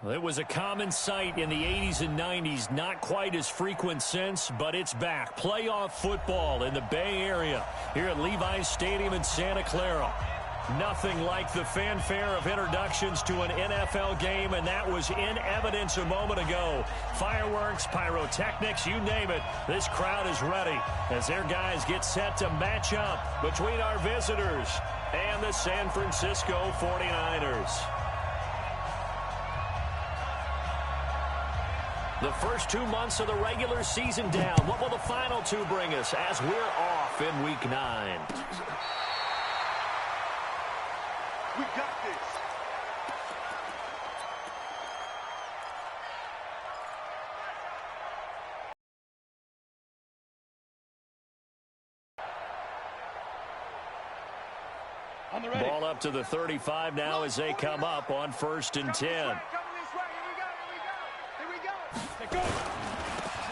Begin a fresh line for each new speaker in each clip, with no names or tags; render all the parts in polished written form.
Well, it was a common sight in the 80s and 90s, not quite as frequent since, but it's back. Playoff football in the Bay Area here at Levi's Stadium in Santa Clara. Nothing like the fanfare of introductions to an NFL game, and that was in evidence a moment ago. Fireworks, pyrotechnics, you name it. This crowd is ready as their guys get set to match up between our visitors and the San Francisco 49ers. The first 2 months of the regular season down. What will the final two bring us as we're off in Week 9?
We got this.
Ball up to the 35 now as they come up on 1st and 10.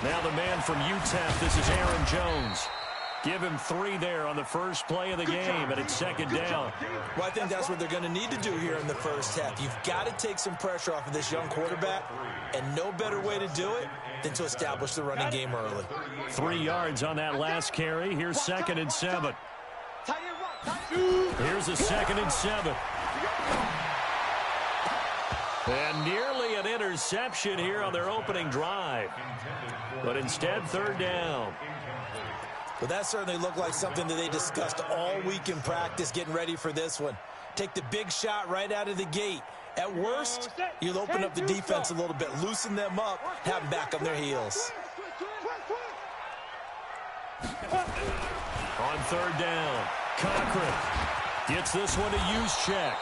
Now the man from UTEP, this is Aaron Jones. Give him 3 there on the first play of the game, and it's 2nd down.
Well, I think that's what they're going to need to do here in the first half. You've got to take some pressure off of this young quarterback, and no better way to do it than to establish the running game early.
3 yards on that last carry. Here's 2nd and 7. Here's a 2nd and 7. And nearly an interception here on their opening drive. But instead, 3rd down.
Well, that certainly looked like something that they discussed all week in practice getting ready for this one. Take the big shot right out of the gate. At worst, you'll open up the defense a little bit, loosen them up, have them back on their heels.
On 3rd down, Cochran gets this one to use check.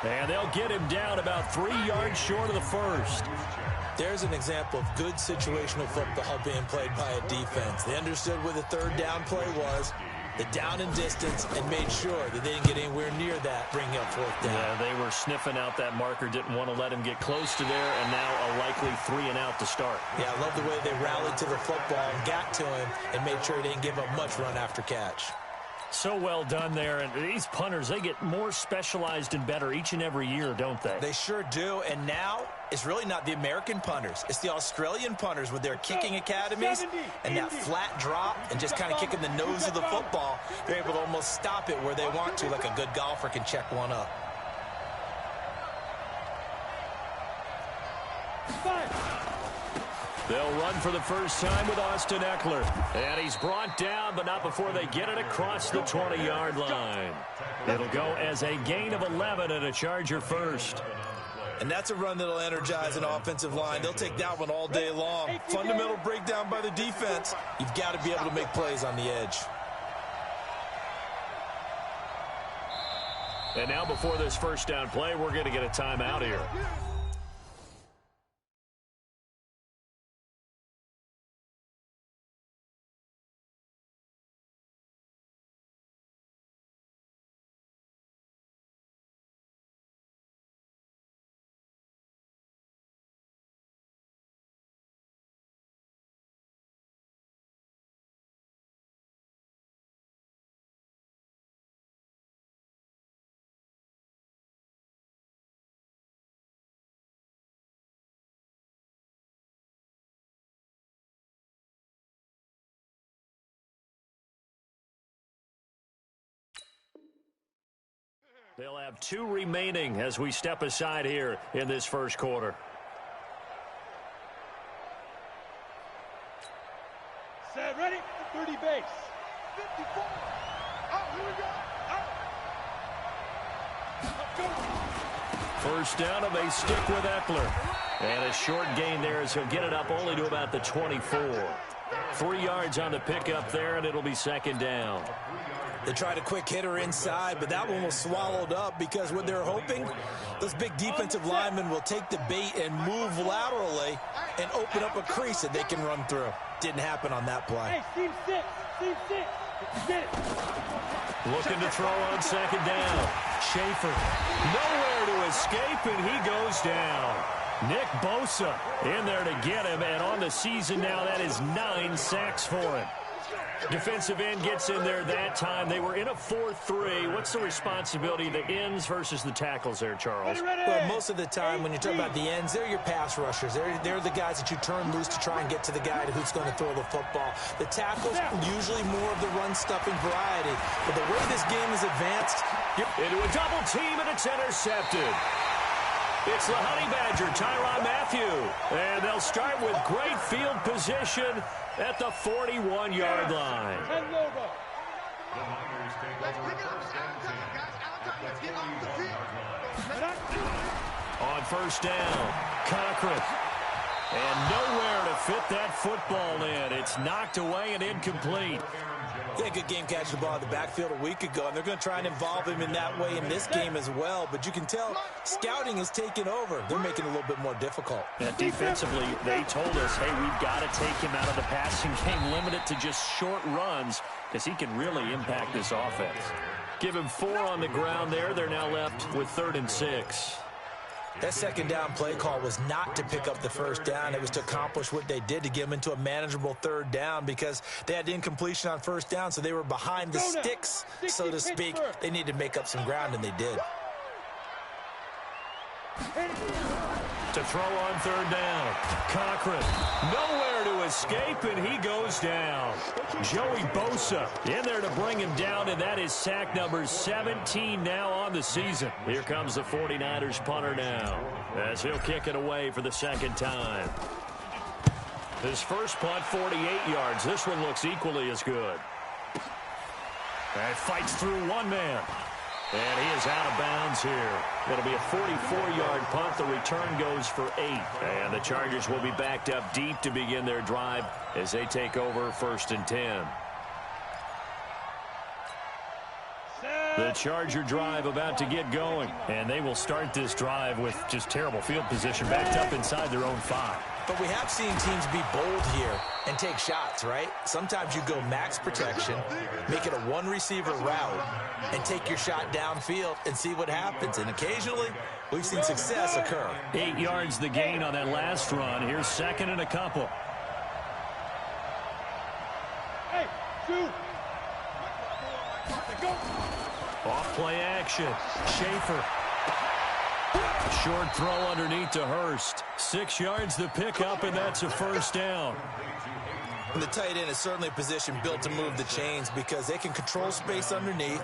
And they'll get him down about 3 yards short of the first.
There's an example of good situational football being played by a defense. They understood where the 3rd down play was, the down and distance, and made sure that they didn't get anywhere near that, bringing up 4th down.
Yeah, they were sniffing out that marker, didn't want to let him get close to there, and now a likely 3 and out to start.
Yeah, I love the way they rallied to the football and got to him and made sure he didn't give up much run after catch.
So well done there, and these punters, they get more specialized and better each and every year, don't they?
They sure do, and now it's really not the American punters. It's the Australian punters with their kicking academies and that flat drop and just kind of kicking the nose of the football. They're able to almost stop it where they want to, like a good golfer can check one up.
They'll run for the first time with Austin Eckler. And he's brought down, but not before they get it across the 20-yard line. It'll go as a gain of 11 and a Charger first.
And that's a run that'll energize an offensive line. They'll take that one all day long. Fundamental breakdown by the defense. You've got to be able to make plays on the edge.
And now before this first down play, we're going to get a timeout here. They'll have 2 remaining as we step aside here in this first quarter.
Set, ready? 30 base. 54. Oh, here we go. Let's go.
First down, and they stick with Eckler. And a short gain there as he'll get it up only to about the 24. 3 yards on the pickup there, and it'll be 2nd down.
They tried a quick hitter inside, but that one was swallowed up because what they're hoping, those big defensive linemen will take the bait and move laterally and open up a crease that they can run through. Didn't happen on that play.
Hey, team 6. Team 6. Get it.
Looking to throw on 2nd down. Schaefer, nowhere to escape, and he goes down. Nick Bosa in there to get him, and on the season now, that is 9 sacks for him. Defensive end gets in there that time. They were in a 4-3. What's the responsibility of the ends versus the tackles there, Charles?
Well, most of the time when you talk about the ends, they're your pass rushers. They're the guys that you turn loose to try and get to the guy who's going to throw the football. The tackles, usually more of the run-stuffing variety. But the way this game is advanced,
into a double team, and it's intercepted. It's the Honey Badger, Tyrann Mathieu. And they'll start with great field position at the 41-yard line. On first down, Cochran. And nowhere to fit that football in. It's knocked away and incomplete.
Yeah, good game catching the ball in the backfield a week ago, and they're going to try and involve him in that way in this game as well. But you can tell scouting is taking over. They're making it a little bit more difficult.
And defensively, they told us, hey, we've got to take him out of the passing game, limit it to just short runs, because he can really impact this offense. Give him 4 on the ground there. They're now left with 3rd and 6.
That second down play call was not to pick up the first down. It was to accomplish what they did, to get them into a manageable 3rd down, because they had incompletion on first down, so they were behind the sticks, so to speak. They needed to make up some ground, and they did.
To throw on 3rd down, Cochran nowhere to escape, and he goes down. Joey Bosa in there to bring him down, and that is sack number 17 now on the season. Here comes the 49ers punter now, as he'll kick it away for the second time. His first punt, 48 yards. This one looks equally as good. And fights through one man. And he is out of bounds here. It'll be a 44-yard punt. The return goes for 8. And the Chargers will be backed up deep to begin their drive as they take over 1st and 10. The Charger drive about to get going. And they will start this drive with just terrible field position, backed up inside their own 5.
But we have seen teams be bold here and take shots, right? Sometimes you go max protection, make it a one-receiver route, and take your shot downfield and see what happens. And occasionally, we've seen success occur.
8 yards the gain on that last run. Here's 2nd and a couple.
Hey, shoot.
Off play action. Schaefer. Short throw underneath to Hurst. 6 yards the pickup, and that's a first down.
And the tight end is certainly a position built to move the chains because they can control space underneath.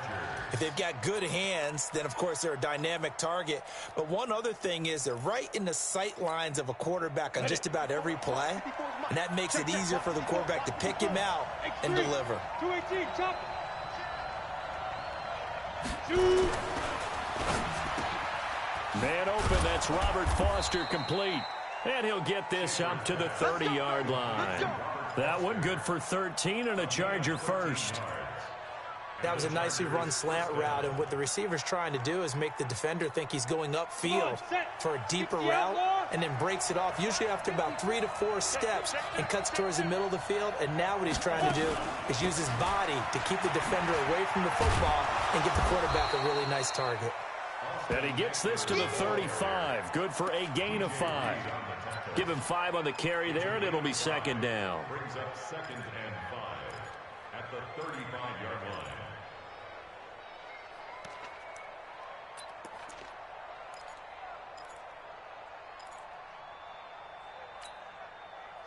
If they've got good hands, then, of course, they're a dynamic target. But one other thing is they're right in the sight lines of a quarterback on just about every play, and that makes it easier for the quarterback to pick him out and deliver.
218, chop. Shoot.
Man open, that's Robert Foster complete. And he'll get this up to the 30-yard line. That one good for 13 and a Charger first.
That was a nicely run slant route, and what the receiver's trying to do is make the defender think he's going upfield for a deeper route and then breaks it off, usually after about 3 to 4 steps, and cuts towards the middle of the field. And now what he's trying to do is use his body to keep the defender away from the football and give the quarterback a really nice target.
And he gets this to the 35. Good for a gain of 5. Give him 5 on the carry there, and it'll be 2nd down.
Brings up 2nd and 5 at the 35-yard line.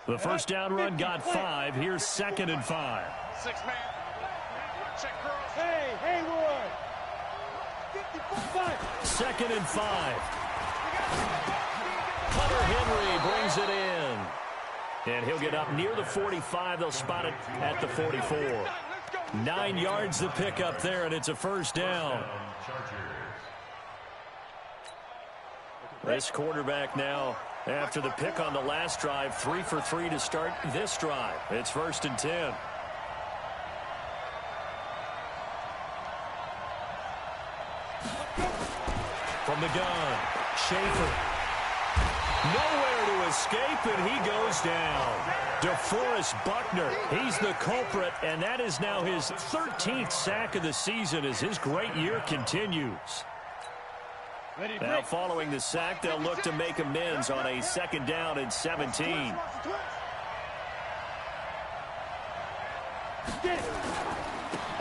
The first down run got 5. Here's 2nd and 5.
6-man. Check curls. Hey, Haywood. 55.
2nd and 5. Hunter Henry brings it in. And he'll get up near the 45. They'll spot it at the 44. 9 yards the pickup there, and it's a first down. This quarterback now, after the pick on the last drive, 3 for 3 to start this drive. It's 1st and 10. From the gun, Schaefer. Nowhere to escape, and he goes down. DeForest Buckner, he's the culprit, and that is now his 13th sack of the season as his great year continues. Now following the sack, they'll look to make amends on a 2nd down and 17.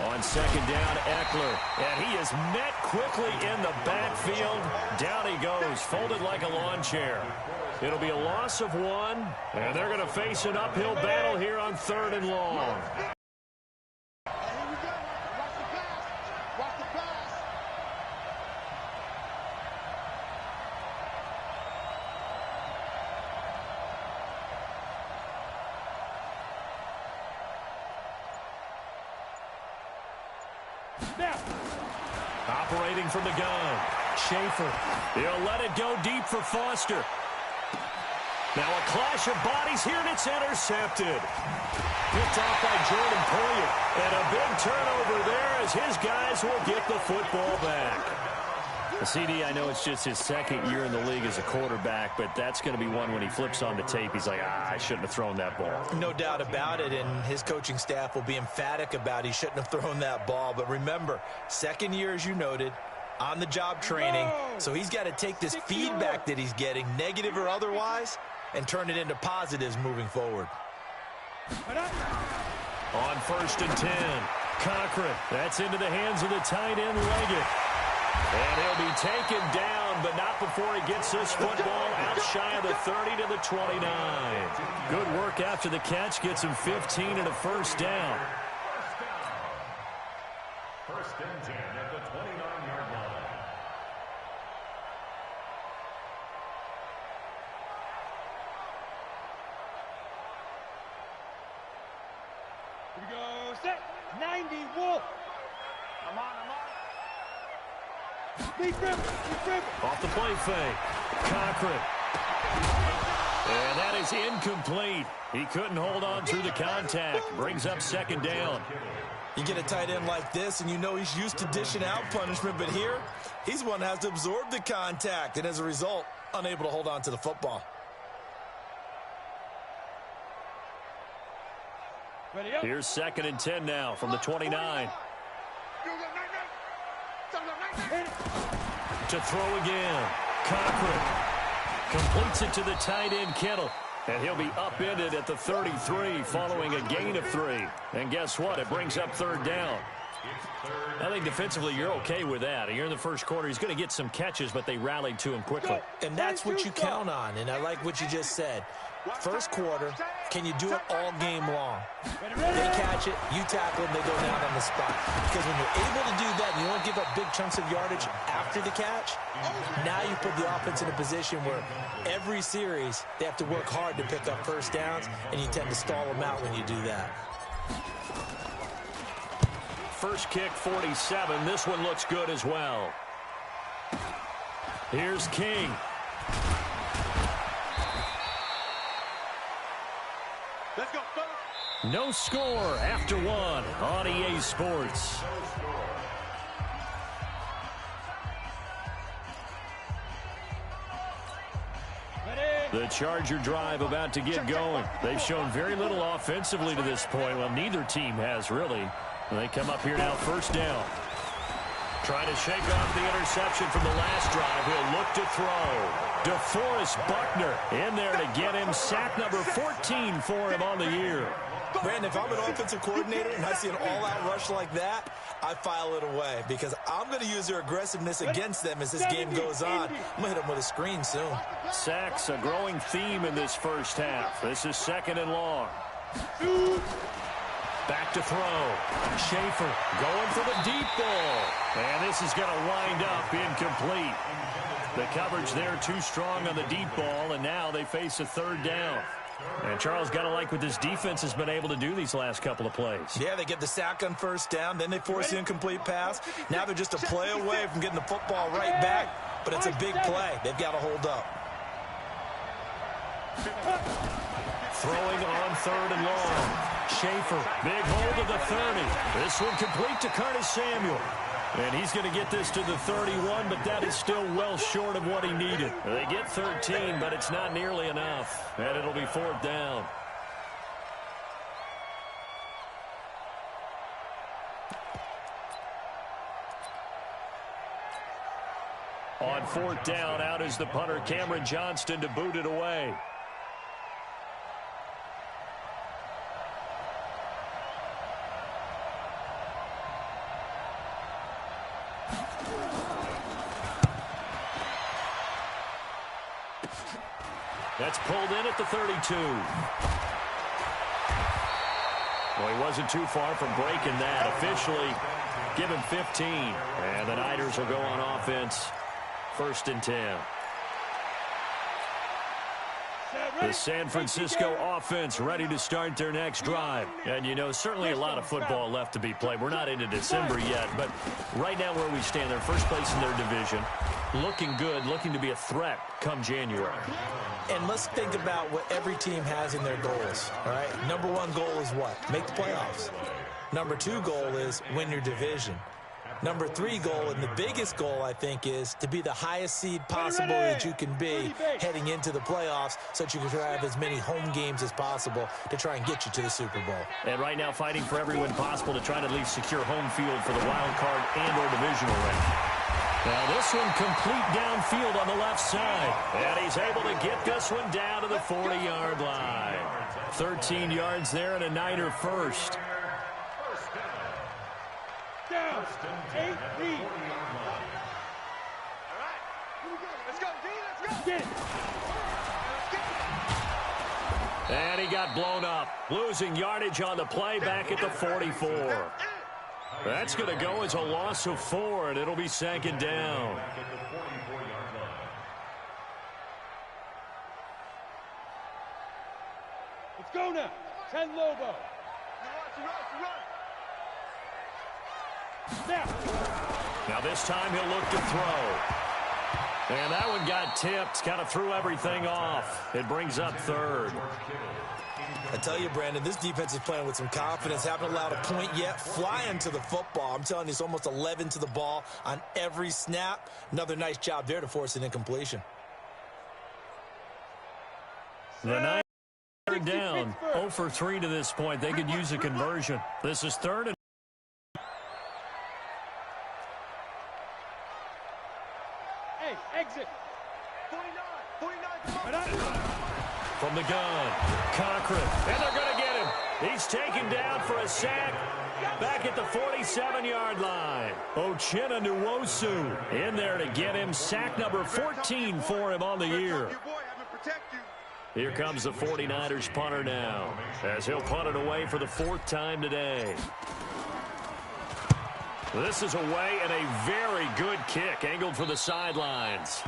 On second down, Eckler. And he is met quickly in the backfield. Down he goes, folded like a lawn chair. It'll be a loss of 1, and they're going to face an uphill battle here on 3rd and long. Operating from the gun, Schaefer. He'll let it go deep for Foster. Now a clash of bodies here, and it's intercepted. Picked off by Jordan Poyer. And a big turnover there as his guys will get the football back. CD, I know it's just his 2nd year in the league as a quarterback, but that's going to be one when he flips on the tape. He's like, I shouldn't have thrown that ball.
No doubt about it, and his coaching staff will be emphatic about he shouldn't have thrown that ball. But remember, 2nd year, as you noted, on-the-job training, so he's got to take this feedback that he's getting, negative or otherwise, and turn it into positives moving forward.
On 1st and 10, Cochran. That's into the hands of the tight end, Leggett. And he'll be taken down, but not before he gets this football out shy of the 30 to the 29. Good work after the catch. Gets him 15 and a first down.
1st and 10 at the 29-yard line.
Here we go, set, 90, Wolf. I'm on.
Off the play fake. Cochran. And that is incomplete. He couldn't hold on through the contact. Brings up 2nd down.
You get a tight end like this, and you know he's used to dishing out punishment, but here, he's one that has to absorb the contact, and as a result, unable to hold on to the football.
Here's 2nd and 10 now from the 29. To throw again. Cochran completes it to the tight end, Kittle. And he'll be upended at the 33 following a gain of 3. And guess what? It brings up 3rd down. I think defensively you're okay with that. Here in the first quarter, he's going to get some catches, but they rallied to him quickly.
And that's what you count on, and I like what you just said. First quarter, can you do it all game long? They catch it, you tackle them, they go down on the spot. Because when you're able to do that and you don't give up big chunks of yardage after the catch, now you put the offense in a position where every series they have to work hard to pick up first downs, and you tend to stall them out when you do that.
First kick, 47. This one looks good as well. Here's King.
Let's go, fellas.
No score after 1 on EA Sports. The Charger drive about to get going. They've shown very little offensively to this point. Well, neither team has really. They come up here now, 1st down. Trying to shake off the interception from the last drive. He'll look to throw. DeForest Buckner in there to get him. Sack number 14 for him on the year.
Brandon, if I'm an offensive coordinator and I see an all-out rush like that, I file it away because I'm going to use their aggressiveness against them as this game goes on. I'm going to hit them with a screen soon.
Sacks, a growing theme in this first half. This is 2nd and long. Back to throw. Schaefer going for the deep ball. And this is going to wind up incomplete. The coverage there too strong on the deep ball, and now they face a 3rd down. And Charles, got to like what this defense has been able to do these last couple of plays.
Yeah, they get the sack on 1st down, then they force the incomplete pass. Now they're just a play away from getting the football right back, but it's a big play. They've got to hold up.
Throwing on 3rd and long. Schaefer, big hold of the 30. This one complete to Curtis Samuel. And he's going to get this to the 31, but that is still well short of what he needed. They get 13, but it's not nearly enough. And it'll be 4th down. On 4th down, out is the punter, Cameron Johnston, to boot it away. That's pulled in at the 32. Well, he wasn't too far from breaking that. Officially, give him 15. And the Niners will go on offense. 1st and 10. The San Francisco offense ready to start their next drive. And, you know, certainly a lot of football left to be played. We're not into December yet, but right now where we stand, they're first place in their division. Looking good, looking to be a threat come January.
And let's think about what every team has in their goals, all right? Number 1 goal is what? Make the playoffs. Number 2 goal is win your division. Number 3 goal, and the biggest goal, I think, is to be the highest seed possible that you can be heading into the playoffs so that you can have as many home games as possible to try and get you to the Super Bowl.
And right now fighting for every win possible to try to at least secure home field for the wild card and or divisional round. Now this one complete downfield on the left side. And he's able to get this one down to the 40-yard line. 13 yards there and a Niner first.
Down. 8 lead. All right. Let's go, D. Let's go. Get it.
And he got blown up. Losing yardage on the play back at the 44. That's going to go as a loss of 4, and it'll be 2nd down.
Let's go now. 10 Lobo.
Now this time he'll look to throw. And that one got tipped. Kind of threw everything off. It brings up 3rd.
I tell you, Brandon, this defense is playing with some confidence. Haven't allowed a point yet. Flying to the football. I'm telling you, it's almost 11 to the ball on every snap. Another nice job there to force an incompletion.
The Niners are down 0 for 3 to this point. They could use a conversion. This is 3rd and
exit. 49.
from the gun. Cochran. And they're going to get him. He's taken down for a sack back at the 47-yard line. Uchenna Nwosu in there to get him. Sack number 14 for him on the year. Here comes the 49ers punter now as he'll punt it away for the 4th time today. This is away and a very good kick angled for the sidelines.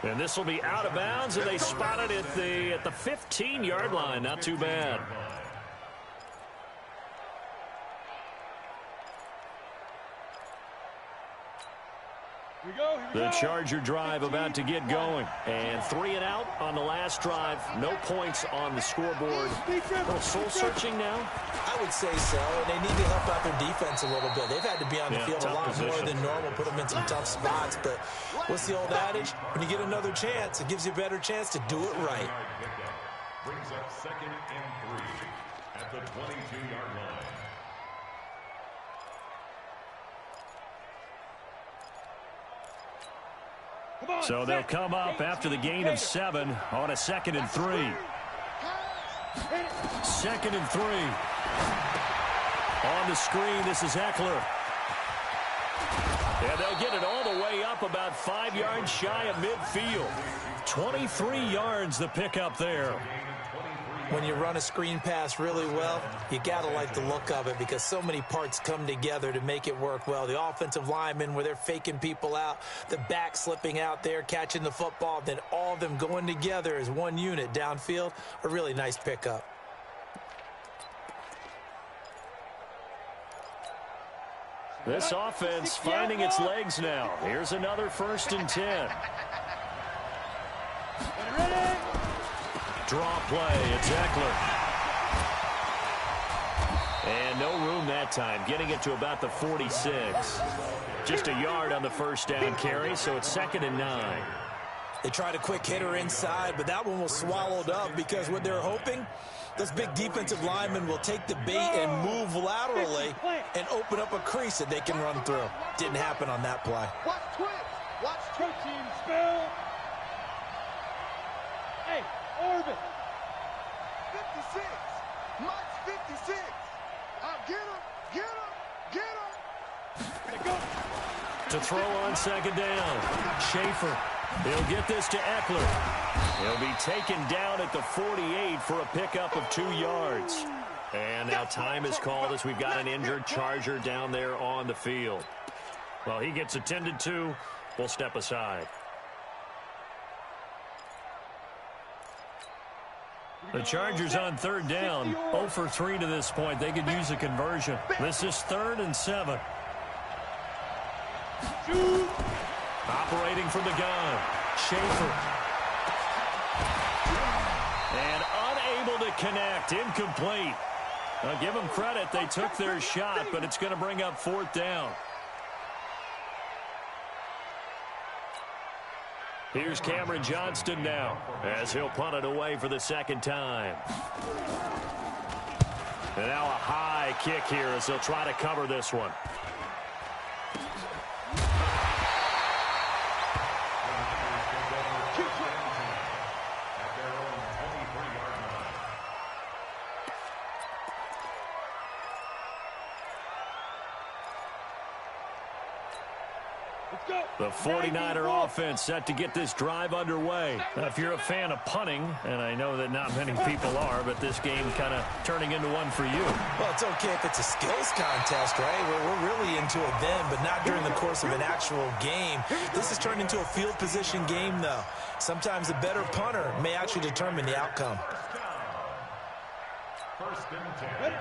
And this will be out of bounds, and they spot it at the 15-yard line. Not too bad. The Charger drive about to get going. And 3 and out on the last drive. No points on the scoreboard. A little soul-searching now?
I would say so, and they need to help out their defense a little bit. They've had to be on the field a lot more than normal, put them in some tough spots. But what's the old adage? When you get another chance, it gives you a better chance to do it right.
Brings up 2nd and 3 at the 22-yard line.
So they'll come up after the gain of 7 on a 2nd and 3. 2nd and 3. On the screen, this is Eckler. And they'll get it all the way up about 5 yards shy of midfield. 23 yards the pickup there.
When you run a screen pass really well, you got to like the look of it because so many parts come together to make it work well. The offensive linemen where they're faking people out, the back slipping out there, catching the football, then all of them going together as one unit downfield. A really nice pickup.
This offense finding its legs now. Here's another 1st and 10. Draw play. It's Eckler. And no room that time. Getting it to about the 46. Just a yard on the 1st down carry, so it's 2nd and 9.
They tried a quick hitter inside, but that one was swallowed up because what they're hoping, those big defensive linemen will take the bait and move laterally and open up a crease that they can run through. Didn't happen on that play.
Watch twitch. Watch protein spill. Hey, Orbit. 56. Mike's 56. I'll get him. Get him. Get him. Go.
To throw on second down. Schaefer. He'll get this to Eckler. He'll be taken down at the 48 for a pickup of 2 yards. And now time is called as we've got an injured Charger down there on the field. Well, he gets attended to. We'll step aside. The Chargers on third down. 0 for 3 to this point. They could use a conversion. This is 3rd and 7. Operating from the gun. Schaefer. And unable to connect. Incomplete. I'll give them credit. They took their shot, but it's going to bring up 4th down. Here's Cameron Johnston now as he'll punt it away for the 2nd time. And now a high kick here as they'll try to cover this one. The 49er offense set to get this drive underway. Now, if you're a fan of punting, and I know that not many people are, but this game kind of turning into one for you.
Well, it's okay if it's a skills contest, right? We're really into it then, but not during the course of an actual game. This has turned into a field position game, though. Sometimes the better punter may actually determine the outcome.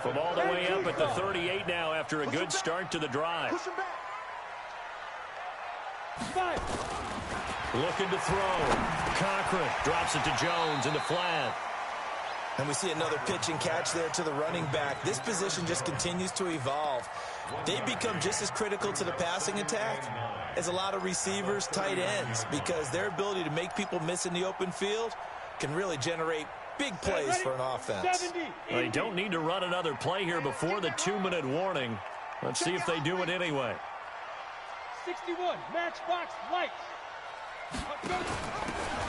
From all the way up at the 38 now after a good start to the drive. Looking to throw. Cochran drops it to Jones in the flat.
And we see another pitch and catch there to the running back. This position just continues to evolve. They become just as critical to the passing attack as a lot of receivers, tight ends, because their ability to make people miss in the open field can really generate big plays for an offense.
Well, they don't need to run another play here before the 2-minute warning. Let's see if they do it anyway.
61, matchbox lights.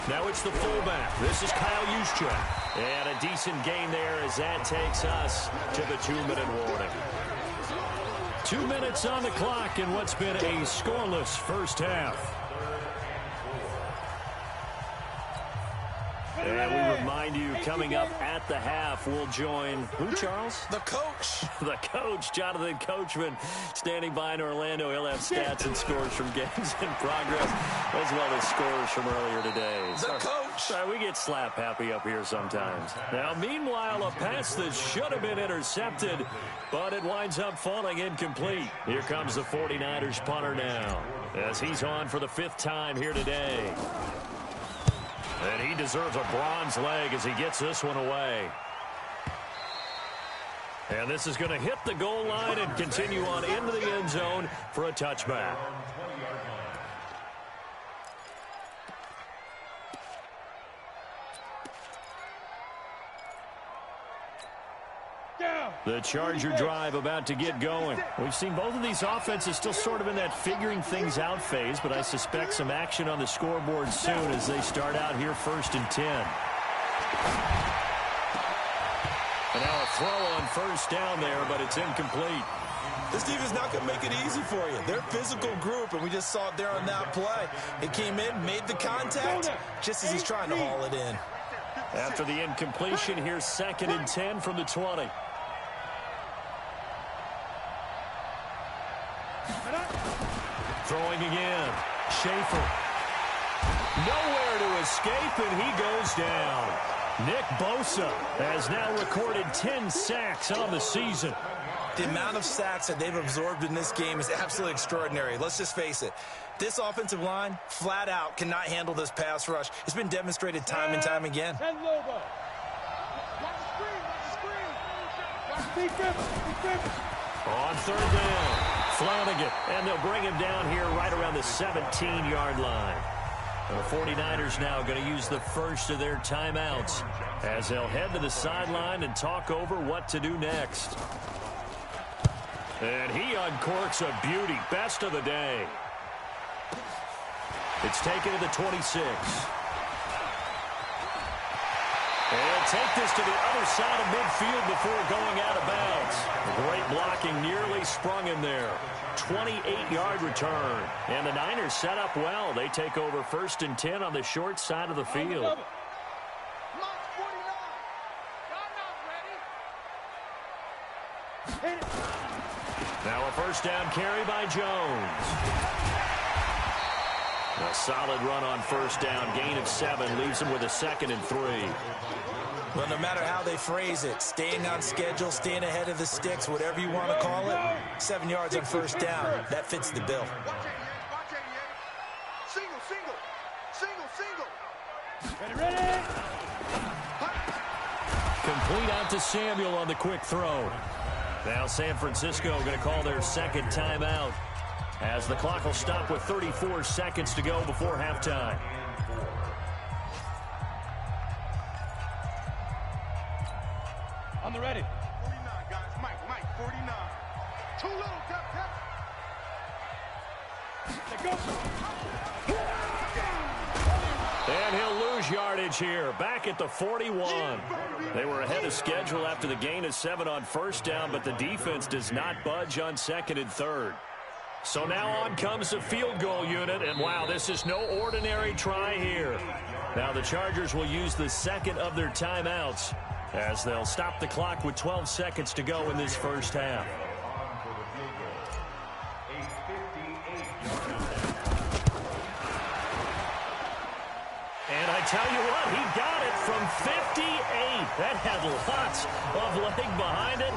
Now it's the fullback. This is Kyle Juszczyk. And a decent gain there as that takes us to the 2-minute warning. 2 minutes on the clock in what's been a scoreless first half. And we remind you, coming up at the half, we'll join who, Charles?
The coach.
The coach, Jonathan Coachman, standing by in Orlando. He'll have stats and scores from games in progress, as well as scores from earlier today.
The coach.
Sorry, we get slap happy up here sometimes. Now, meanwhile, a pass that should have been intercepted, but it winds up falling incomplete. Here comes the 49ers punter now, as he's on for the 5th time here today. And he deserves a bronze leg as he gets this one away. And this is going to hit the goal line and continue on into the end zone for a touchback. The Charger drive about to get going. We've seen both of these offenses still sort of in that figuring things out phase, but I suspect some action on the scoreboard soon as they start out here 1st and 10. And now a throw on 1st down there, but it's incomplete.
This team is not going to make it easy for you. They're a physical group, and we just saw it there on that play. It came in, made the contact, just as he's trying to haul it in.
After the incompletion, here's 2nd and 10 from the 20. Throwing again. Schaefer. Nowhere to escape, and he goes down. Nick Bosa has now recorded 10 sacks on the season.
The amount of sacks that they've absorbed in this game is absolutely extraordinary. Let's just face it. This offensive line, flat out, cannot handle this pass rush. It's been demonstrated time and time again.
On 3rd down, Flanagan, and they'll bring him down here right around the 17-yard line. The 49ers now going to use the first of their timeouts as they'll head to the sideline and talk over what to do next. And he uncorks a beauty. Best of the day. It's taken to the 26. He'll take this to the other side of midfield before going out of bounds. Great blocking, nearly sprung him there. 28-yard return. And the Niners set up well. They take over 1st and 10 on the short side of the field. Now a first down carry by Jones. A solid run on first down. Gain of 7 leaves him with a 2nd and 3.
Well, no matter how they phrase it, staying on schedule, staying ahead of the sticks, whatever you want to call it, 7 yards on first down, that fits the bill.
Ready.
Complete out to Samuel on the quick throw. Now San Francisco going to call their 2nd timeout, as the clock will stop with 34 seconds to go before halftime.
On the ready.
49, guys. Mike, 49. Too little, tap.
And he'll lose yardage here. Back at the 41. They were ahead of schedule after the gain of 7 on first down, but the defense does not budge on 2nd and 3rd. So now on comes the field goal unit, and wow, this is no ordinary try here. Now the Chargers will use the 2nd of their timeouts, as they'll stop the clock with 12 seconds to go in this first half. And I tell you what, he got it from 58. That had lots of leg behind it.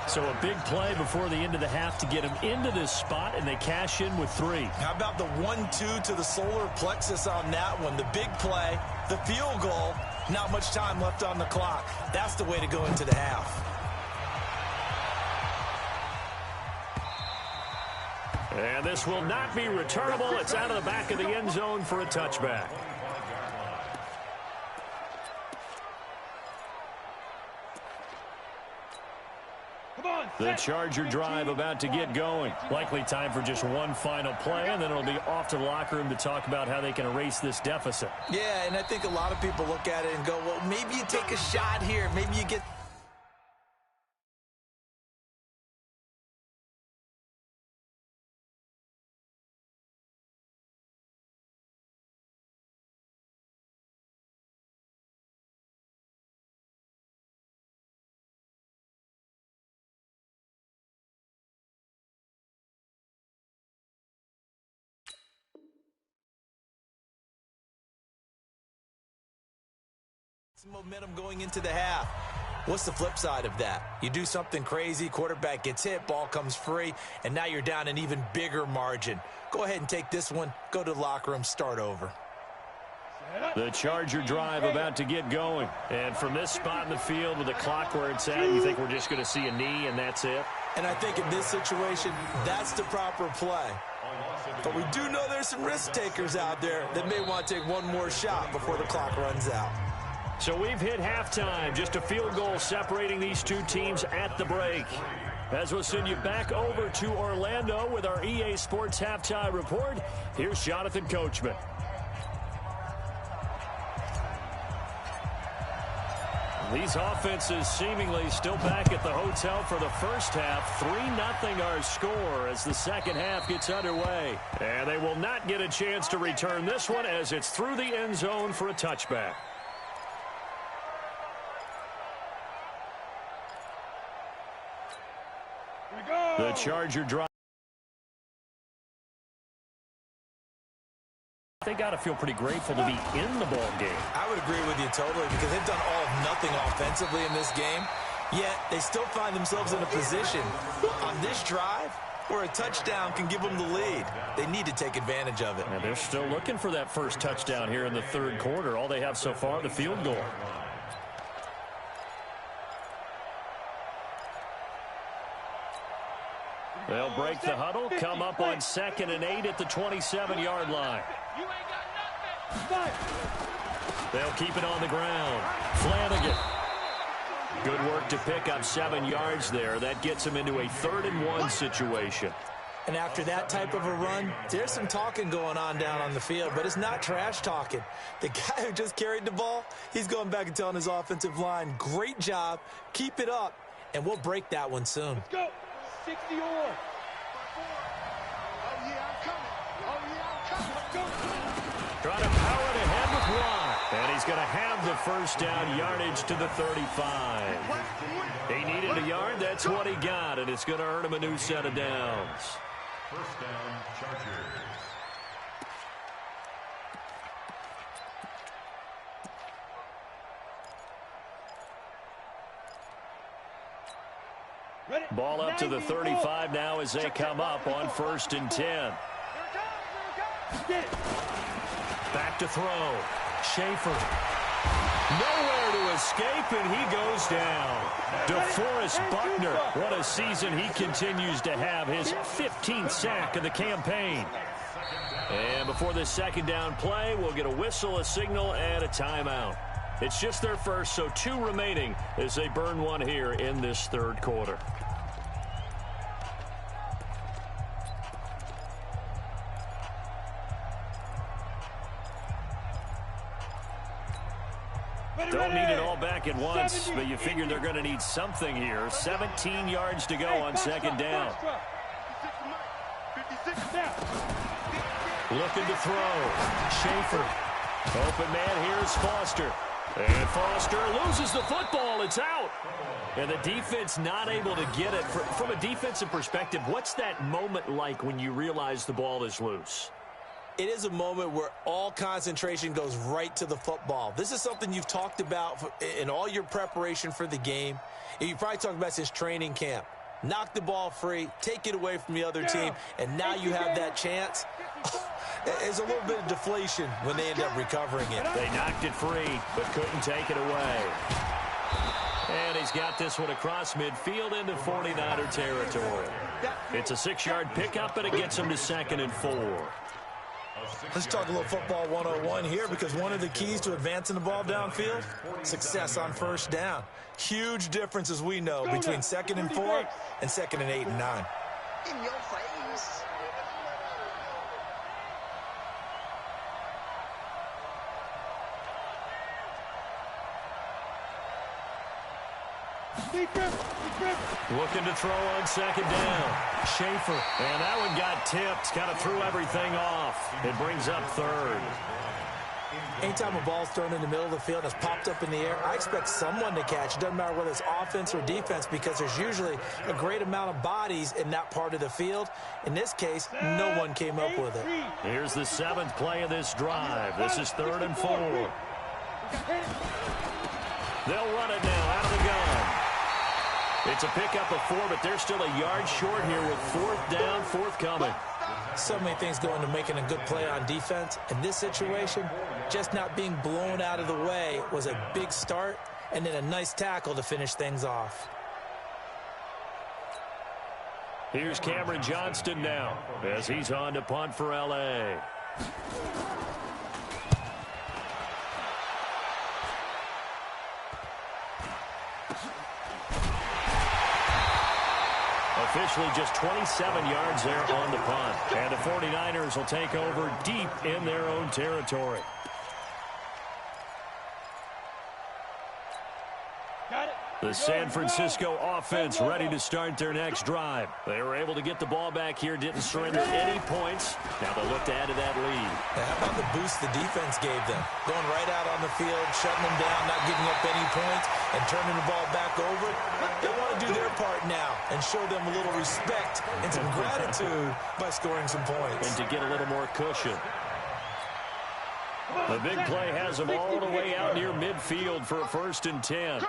So a big play before the end of the half to get him into this spot, and they cash in with 3.
How about the 1-2 to the solar plexus on that one? The big play, the field goal, not much time left on the clock. That's the way to go into the half.
And this will not be returnable. It's out of the back of the end zone for a touchback. The Charger drive about to get going. Likely time for just one final play, and then it'll be off to the locker room to talk about how they can erase this deficit.
Yeah, and I think a lot of people look at it and go, well, maybe you take a shot here. Maybe you get... some momentum going into the half. What's the flip side of that? You do something crazy, quarterback gets hit, ball comes free, and now you're down an even bigger margin. Go ahead and take this one, go to the locker room, start over.
The Charger drive about to get going. And from this spot in the field with the clock where it's at, you think we're just going to see a knee and that's it?
And I think in this situation, that's the proper play. But we do know there's some risk takers out there that may want to take one more shot before the clock runs out.
So we've hit halftime. Just a field goal separating these two teams at the break. As we'll send you back over to Orlando with our EA Sports Halftime Report, here's Jonathan Coachman. These offenses seemingly still back at the hotel for the first half. 3-0 our score as the second half gets underway. And they will not get a chance to return this one as it's through the end zone for a touchback. The Charger drive. They got to feel pretty grateful to be in the ball game.
I would agree with you totally because they've done all of nothing offensively in this game, yet they still find themselves in a position on this drive where a touchdown can give them the lead. They need to take advantage of it.
And they're still looking for that first touchdown here in the third quarter. All they have so far, the field goal. They'll break the huddle, come up on 2nd and 8 at the 27-yard line. They'll keep it on the ground. Flanagan. Good work to pick up 7 yards there. That gets him into a 3rd and 1 situation.
And after that type of a run, there's some talking going on down on the field, but it's not trash talking. The guy who just carried the ball, he's going back and telling his offensive line, great job, keep it up, and we'll break that one soon.
Let's go. 60 on.
Oh, yeah, I'm coming. Oh, yeah, I'm coming. Let's go.
Trying to power it ahead with one. And he's going to have the first down, yardage to the 35. He needed a yard. That's what he got, and it's going to earn him a new set of downs.
First down, Chargers.
Ready?
Ball up to the 35 now as they come up on 1st and 10.
Get it.
Back to throw. Schaefer. Nowhere to escape, and he goes down. DeForest Buckner. What a season he continues to have. His 15th sack of the campaign. And before this second down play, we'll get a whistle, a signal, and a timeout. It's just their first, so 2 remaining as they burn one here in this third quarter. Don't need it all back at once, but you figure they're going to need something here. 17 yards to go on second down. Looking to throw. Schaefer. Open man, here's Foster. And Foster loses the football. It's out. And the defense not able to get it. From a defensive perspective, what's that moment like when you realize the ball is loose?
It is a moment where all concentration goes right to the football. This is something you've talked about in all your preparation for the game. And you probably talked about since training camp. Knock the ball free, take it away from the other team, and now you have that chance. There's a little bit of deflation when they end up recovering it.
They knocked it free, but couldn't take it away. And he's got this one across midfield into 49er territory. It's a 6-yard pickup, and it gets him to 2nd and 4.
Let's talk a little football 101 here, because one of the keys to advancing the ball downfield, success on first down. Huge difference, as we know, between 2nd and 4 and 2nd and 8 and 9.
In your face.
Looking to throw on second down. Schaefer. And that one got tipped. Kind of threw everything off. It brings up 3rd.
Anytime a ball's thrown in the middle of the field and it's popped up in the air, I expect someone to catch. It doesn't matter whether it's offense or defense, because there's usually a great amount of bodies in that part of the field. In this case, no one came up with it.
Here's the 7th play of this drive. This is 3rd and 4. They'll run it now out of the gun. It's a pickup of 4, but they're still a yard short here with 4th down, forthcoming.
So many things go into making a good play on defense. In this situation, just not being blown out of the way was a big start, and then a nice tackle to finish things off.
Here's Cameron Johnston now as he's on to punt for L.A. Officially just 27 yards there on the punt. And the 49ers will take over deep in their own territory. The San Francisco offense ready to start their next drive. They were able to get the ball back here, didn't surrender any points. Now they look to add to that lead.
Now, how about the boost the defense gave them? Going right out on the field, shutting them down, not giving up any points, and turning the ball back over. They want to do their part now and show them a little respect and some gratitude by scoring some points.
And to get a little more cushion. The big play has them all the way out near midfield for a 1st and 10.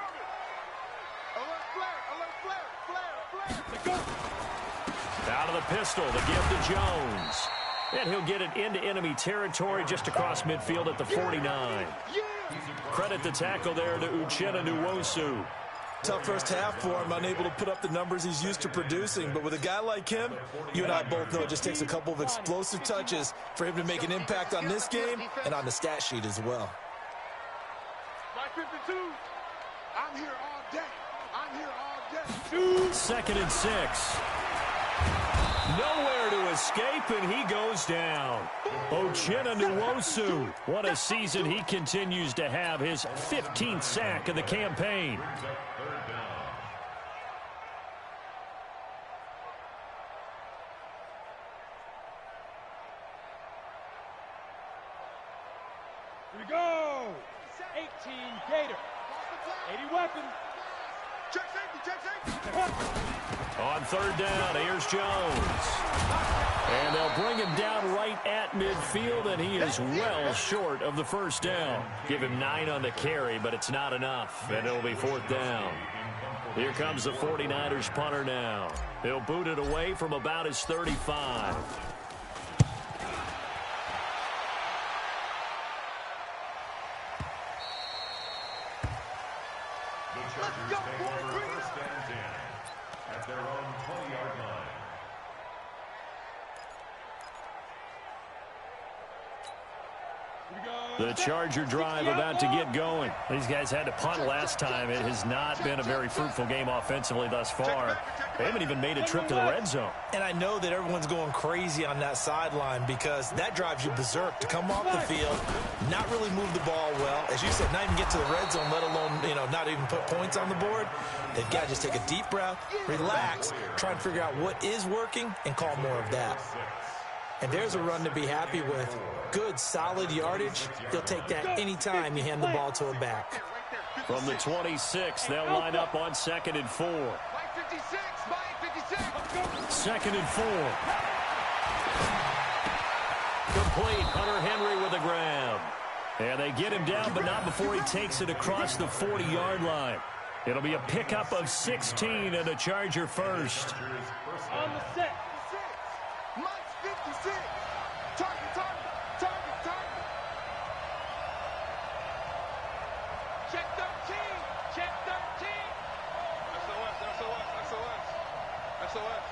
Out of the pistol, the give to Jones. And he'll get it into enemy territory just across midfield at the 49. Credit the tackle there to Uchenna Nwosu.
Tough first half for him, unable to put up the numbers he's used to producing. But with a guy like him, you and I both know it just takes a couple of explosive touches for him to make an impact on this game and on the stat sheet as well.
By 52, I'm here all day. I'm here all day.
2nd and 6. Nowhere to escape, and he goes down. Uchenna Nwosu. What a season he continues to have. His 15th sack of the campaign.
Here we go. 18 Gator. 80 weapons.
Check safety.
On third down, here's Jones. And they'll bring him down right at midfield, and he is well short of the first down. Give him 9 on the carry, but it's not enough, and it'll be fourth down. Here comes the 49ers punter now. He'll boot it away from about his 35.
Their own 20-yard line.
The Charger drive about to get going. These guys had to punt last time. It has not been a very fruitful game offensively thus far. They haven't even made a trip to the red zone.
And I know that everyone's going crazy on that sideline because that drives you berserk to come off the field, not really move the ball well. As you said, not even get to the red zone, let alone, not even put points on the board. They've got to just take a deep breath, relax, try and figure out what is working, and call more of that. And there's a run to be happy with. Good, solid yardage. They'll take that anytime you hand the ball to a back.
From the 26, they'll line up on 2nd and 4. 2nd and 4. Complete. Hunter Henry with a grab. And they get him down, but not before he takes it across the 40-yard line. It'll be a pickup of 16 and a Charger first.
On the set.
Mike's 56. Target. Check 13. Check 13. SOS.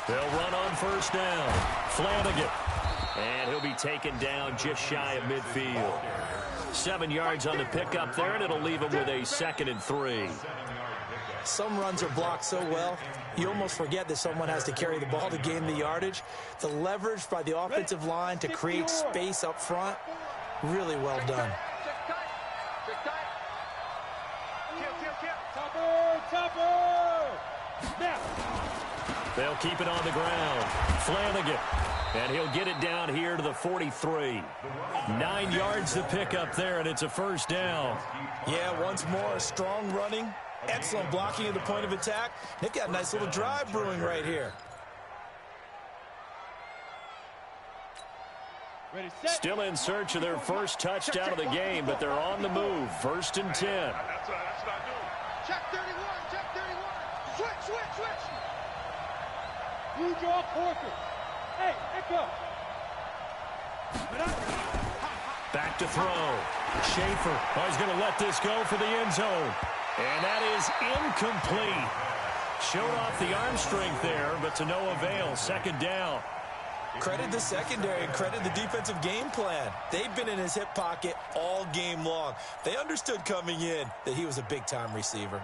They'll run on first down. Flanagan. And he'll be taken down just shy of midfield. 7 yards on the pickup there, and it'll leave him with a 2nd and 3.
Some runs are blocked so well, you almost forget that someone has to carry the ball to gain the yardage. The leverage by the offensive line to create space up front, really well done.
Topper. Now.
They'll keep it on the ground. Flanagan. And he'll get it down here to the 43. 9 yards to pick up there, and it's a first down.
Yeah, once more, strong running, excellent blocking at the point of attack. They've got a nice little drive brewing right here.
Ready, set.
Still in search of their first touchdown of the game, but they're on the move. 1st and 10.
That's what I do. Check 31. Switch.
Blue draw Corker. Hey, echo.
Back to throw. Schaefer. Oh, he's going to let this go for the end zone. And that is incomplete. Showed off the arm strength there, but to no avail. 2nd down.
Credit the secondary and credit the defensive game plan. They've been in his hip pocket all game long. They understood coming in that he was a big-time receiver.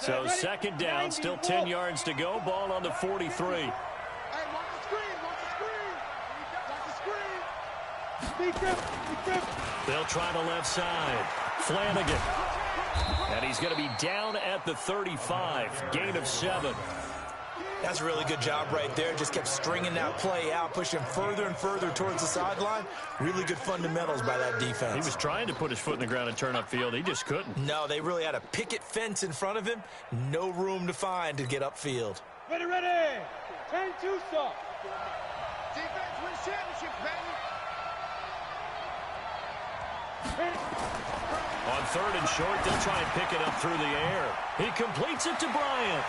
So 2nd down, still 10 yards to go. Ball on the 43.
Hey, watch the screen.
They'll
try the left side. Flanagan. And he's going to be down at the 35. Gain of 7.
That's a really good job right there. Just kept stringing that play out, pushing further and further towards the sideline. Really good fundamentals by that defense.
He was trying to put his foot in the ground and turn upfield. He just couldn't.
No, they really had a picket fence in front of him. No room to find to get upfield.
Ready. 10-2 stop.
Defense wins championship, baby.
On 3rd and short, they'll try and pick it up through the air. He completes it to Bryant.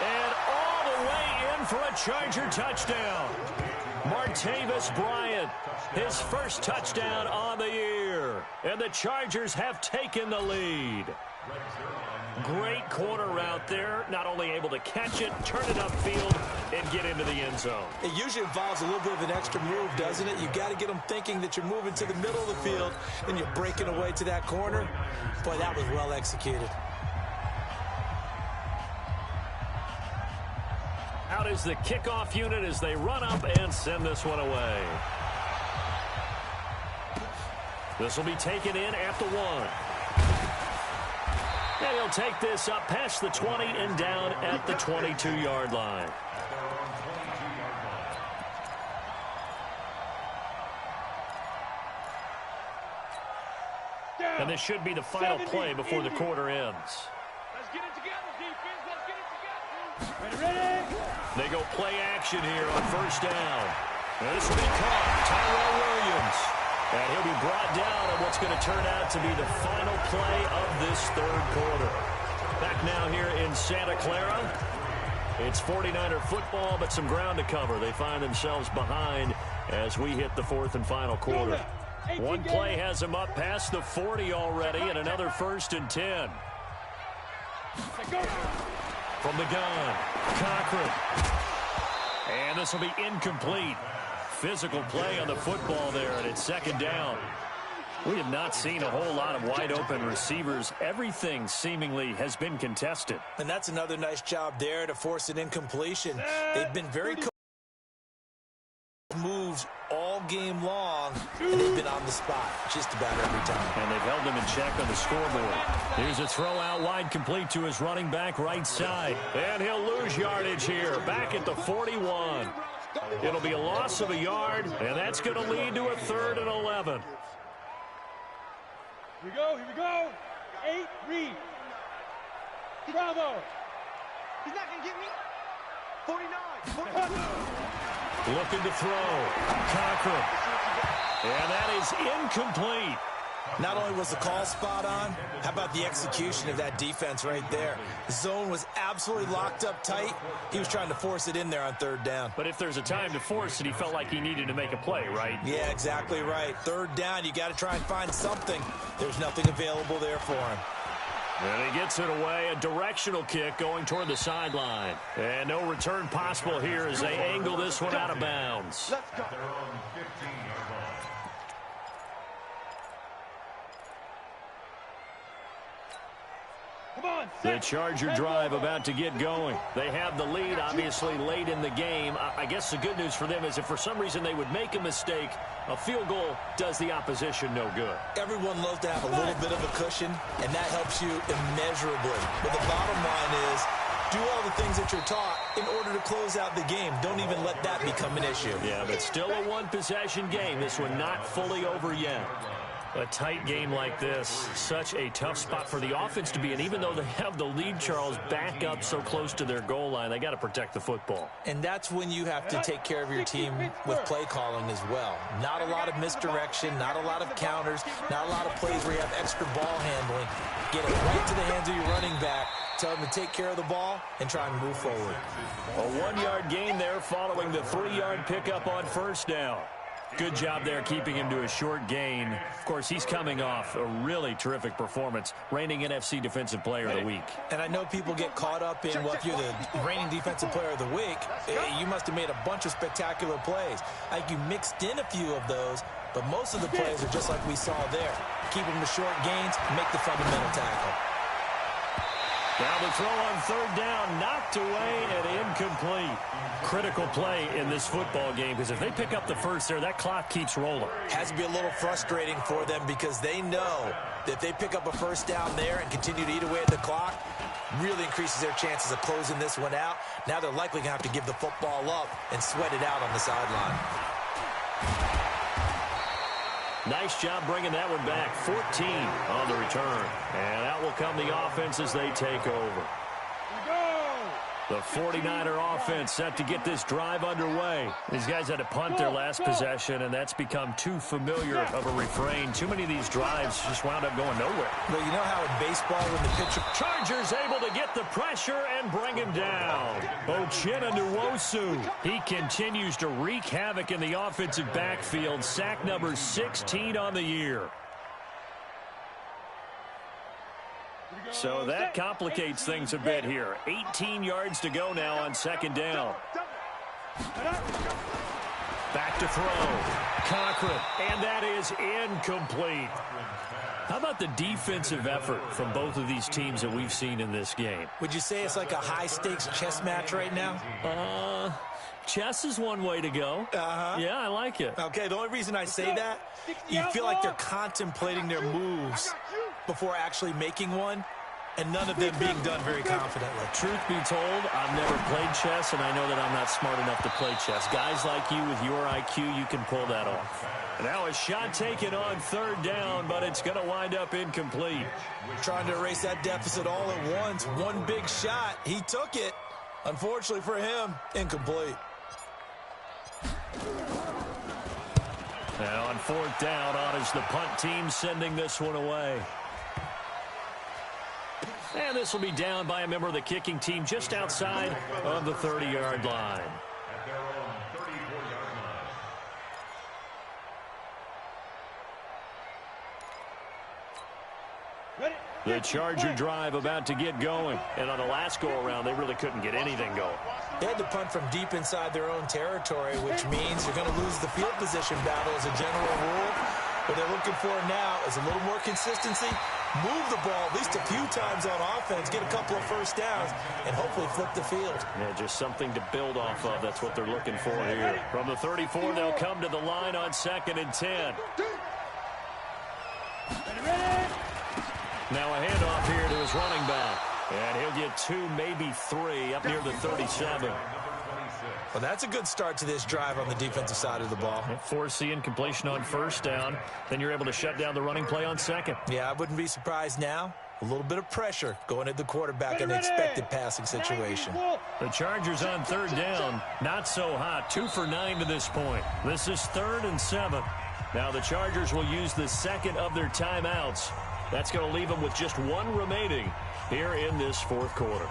And all the way in for a Charger touchdown. Martavis Bryant, his first touchdown on the year. And the Chargers have taken the lead. Great corner route there. Not only able to catch it, turn it upfield, and get into the end zone.
It usually involves a little bit of an extra move, doesn't it? You've got to get them thinking that you're moving to the middle of the field, and you're breaking away to that corner. Boy, that was well executed.
Out is the kickoff unit as they run up and send this one away. This will be taken in at the 1. And he'll take this up past the 20 and down at the 22-yard line. And this should be the final play before the quarter ends.
Let's get it together, defense. Let's get it together. Ready?
They go play action here on first down. And this will be caught. Tyrell Williams. And he'll be brought down on what's going to turn out to be the final play of this third quarter. Back now here in Santa Clara. It's 49er football, but some ground to cover. They find themselves behind as we hit the fourth and final quarter. One play has them up past the 40 already, and another 1st and 10. From the gun, Cochran. And this will be incomplete. Physical play on the football there, and it's 2nd down. We have not seen a whole lot of wide-open receivers. Everything seemingly has been contested.
And that's another nice job there to force an incompletion. They've been very moves all game long, and they've been on the spot just about every time.
And they've held him in check on the scoreboard. Here's a throw out wide, complete to his running back right side. And he'll lose yardage here, back at the 41. It'll be a loss of a yard, and that's going to lead to a 3rd and 11.
Here we go. 8, read. Bravo. He's not going to get me. 49.
Looking to throw. Cochran. And that is incomplete.
Not only was the call spot on, how about the execution of that defense right there? The zone was absolutely locked up tight. He was trying to force it in there on 3rd down.
But if there's a time to force it, he felt like he needed to make a play, right?
Yeah, exactly right. 3rd down, you got to try and find something. There's nothing available there for him.
And he gets it away, a directional kick going toward the sideline. And no return possible here as they angle this one out of bounds.
Let's go.
The Charger drive about to get going. They have the lead, obviously, late in the game. I guess the good news for them is if for some reason they would make a mistake, a field goal does the opposition no good.
Everyone loves to have a little bit of a cushion, and that helps you immeasurably. But the bottom line is, do all the things that you're taught in order to close out the game. Don't even let that become an issue.
Yeah, but still a one-possession game. This one not fully over yet. A tight game like this, such a tough spot for the offense to be in. Even though they have the lead, Charles, back up so close to their goal line, they got to protect the football.
And that's when you have to take care of your team with play calling as well. Not a lot of misdirection, not a lot of counters, not a lot of plays where you have extra ball handling. Get it right to the hands of your running back. Tell him to take care of the ball and try and move forward.
A 1-yard gain there following the 3-yard pickup on first down. Good job there keeping him to a short gain. Of course, he's coming off a really terrific performance, reigning NFC Defensive Player of the Week.
And I know people get caught up in, well, if you're the reigning Defensive Player of the Week, you must have made a bunch of spectacular plays. I think you mixed in a few of those, but most of the plays are just like we saw there. Keep them to short gains, make the fundamental tackle.
Now the throw on 3rd down, knocked away and incomplete. Critical play in this football game because if they pick up the first there, that clock keeps rolling.
Has to be a little frustrating for them because they know that if they pick up a first down there and continue to eat away at the clock, really increases their chances of closing this one out. Now they're likely going to have to give the football up and sweat it out on the sideline.
Nice job bringing that one back. 14 on the return. And out will come the offense as they take over. The 49er offense set to get this drive underway. These guys had to punt their last possession, and that's become too familiar of a refrain. Too many of these drives just wound up going nowhere.
Well, you know how in baseball when the pitcher...
Chargers able to get the pressure and bring him down. Uchenna Nwosu. He continues to wreak havoc in the offensive backfield. Sack number 16 on the year. So that complicates things a bit here. 18 yards to go now on 2nd down. Back to throw. Cochran. And that is incomplete. How about the defensive effort from both of these teams that we've seen in this game?
Would you say it's like a high-stakes chess match right now?
Chess is one way to go. Yeah, I like it.
Okay, the only reason I say that, you feel like they're contemplating their moves before actually making one, and none of them being done very confidently.
Truth be told, I've never played chess, and I know that I'm not smart enough to play chess. Guys like you with your IQ, you can pull that off. Now a shot taken on third down, but it's going to wind up incomplete.
Trying to erase that deficit all at once. One big shot. He took it. Unfortunately for him, incomplete.
Now on fourth down, on is the punt team sending this one away. And this will be down by a member of the kicking team just outside of the 30-yard line.
At their own 34-yard line.
The Charger drive about to get going. And on the last go-around, they really couldn't get anything going.
They had to punt from deep inside their own territory, which means you're going to lose the field position battle as a general rule. What they're looking for now is a little more consistency, move the ball at least a few times on offense, get a couple of first downs, and hopefully flip the field.
Yeah, just something to build off of. That's what they're looking for here. From the 34, they'll come to the line on 2nd and 10. Now a handoff here to his running back. And he'll get 2, maybe 3, up near the 37.
Well, that's a good start to this drive on the defensive side of the ball.
Force the incompletion on first down. Then you're able to shut down the running play on second.
Yeah, I wouldn't be surprised now. A little bit of pressure going at the quarterback in an expected passing situation.
The Chargers on third down. Not so hot. 2 for 9 to this point. This is 3rd and 7. Now the Chargers will use the second of their timeouts. That's going to leave them with just 1 remaining here in this 4th quarter.